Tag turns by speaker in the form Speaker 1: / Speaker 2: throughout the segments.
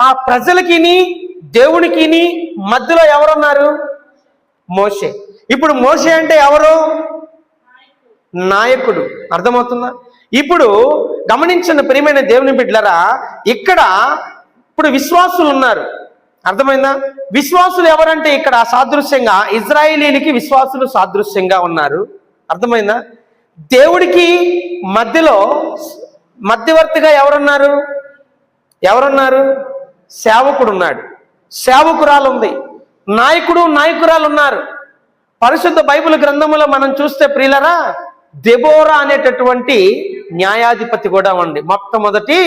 Speaker 1: ఆ ప్రజలకిని దేవునికిని మధ్యలో ఎవరున్నారు? మోషే. ఇప్పుడు మోషే అంటే ఎవరు? నాయకుడు. అర్థమవుతుందా? ఇప్పుడు గమనించిన ప్రియమైన దేవుని బిడ్డలారా, ఇక్కడ ఇప్పుడు విశ్వాసులు ఉన్నారు. అర్థమైందా? విశ్వాసులు ఎవరంటే ఇక్కడ సాదృశ్యంగా ఇజ్రాయేలీలకి విశ్వాసులు సాదృశ్యంగా ఉన్నారు. అర్థమైందా? దేవుడికి మధ్యలో మధ్యవర్తిగా ఎవరున్నారు? సేవకుడు ఉన్నాడు, సేవకురాలు ఉంది, నాయకుడు నాయకురాలు ఉన్నారు. పరిశుద్ధ బైబిల్ గ్రంథములో మనం చూస్తే ప్రియులరా, దెబోరా అనేటటువంటి న్యాయాధిపతి కూడా ఉంది, మొట్టమొదటి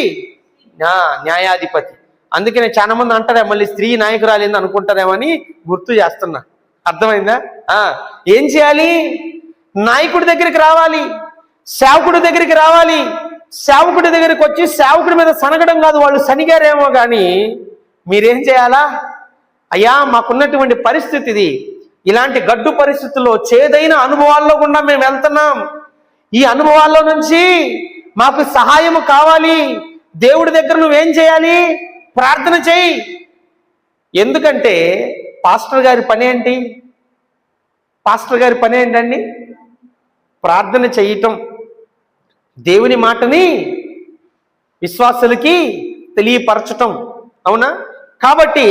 Speaker 1: న్యాయాధిపతి. అందుకనే చాలా మంది అంటారే మళ్ళీ స్త్రీ నాయకురాలు ఏంది అనుకుంటారేమని గుర్తు చేస్తున్నా. అర్థమైందా? ఏం చేయాలి? నాయకుడి దగ్గరికి రావాలి, సేవకుడి దగ్గరికి రావాలి. సేవకుడి దగ్గరికి వచ్చి సేవకుడి మీద సనగడం కాదు, వాళ్ళు సనిగారేమో కానీ మీరేం చేయాలా? అయ్యా, మాకున్నటువంటి పరిస్థితి ఇది, ఇలాంటి గడ్డు పరిస్థితుల్లో చేదైన అనుభవాల్లో గుండా మేము వెళ్తున్నాం, ఈ అనుభవాల్లో నుంచి మాకు సహాయము కావాలి, దేవుడి దగ్గర నువ్వేం చేయాలి? ప్రార్థన చేయి. ఎందుకంటే పాస్టర్ గారి పని ఏంటి? ప్రార్థన చేయటం, దేవుని మాటని విశ్వాసులకి తెలియపరచటం. అవునా? కాబట్టి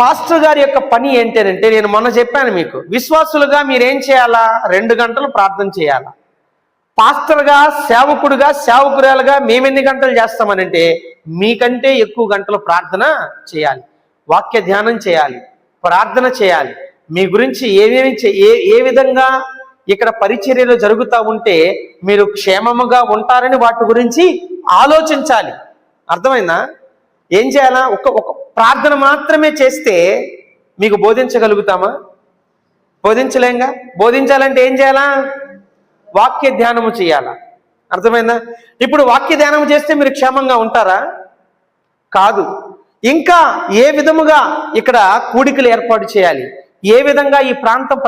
Speaker 1: పాస్టర్ గారి యొక్క పని ఏంటంటే, నేను మొన్న చెప్పాను మీకు, విశ్వాసులుగా మీరేం చేయాలా? 2 గంటలు ప్రార్థన చేయాలా. పాస్టర్గా, సేవకుడుగా, సేవకురాలుగా మేమెన్ని గంటలు చేస్తామనంటే మీకంటే ఎక్కువ గంటలు ప్రార్థన చేయాలి, వాక్య ధ్యానం చేయాలి, ప్రార్థన చేయాలి. మీ గురించి ఏ విధంగా ఇక్కడ పరిచర్యలు జరుగుతూ ఉంటే మీరు క్షేమముగా ఉంటారని వాటి గురించి ఆలోచించాలి. అర్థమైందా? ఏం చేయాలా? ఒక ప్రార్థన మాత్రమే చేస్తే మీకు బోధించగలుగుతామా? బోధించలేంగా. బోధించాలంటే ఏం చేయాలా? వాక్య ధ్యానము చేయాలా. అర్థమైందా? ఇప్పుడు వాక్య ధ్యానం చేస్తే మీరు క్షేమంగా ఉంటారా? కాదు. ఇంకా ఏ విధముగా ఇక్కడ కూడికలు ఏర్పాటు చేయాలి, ఏ విధంగా ఈ ప్రాంతం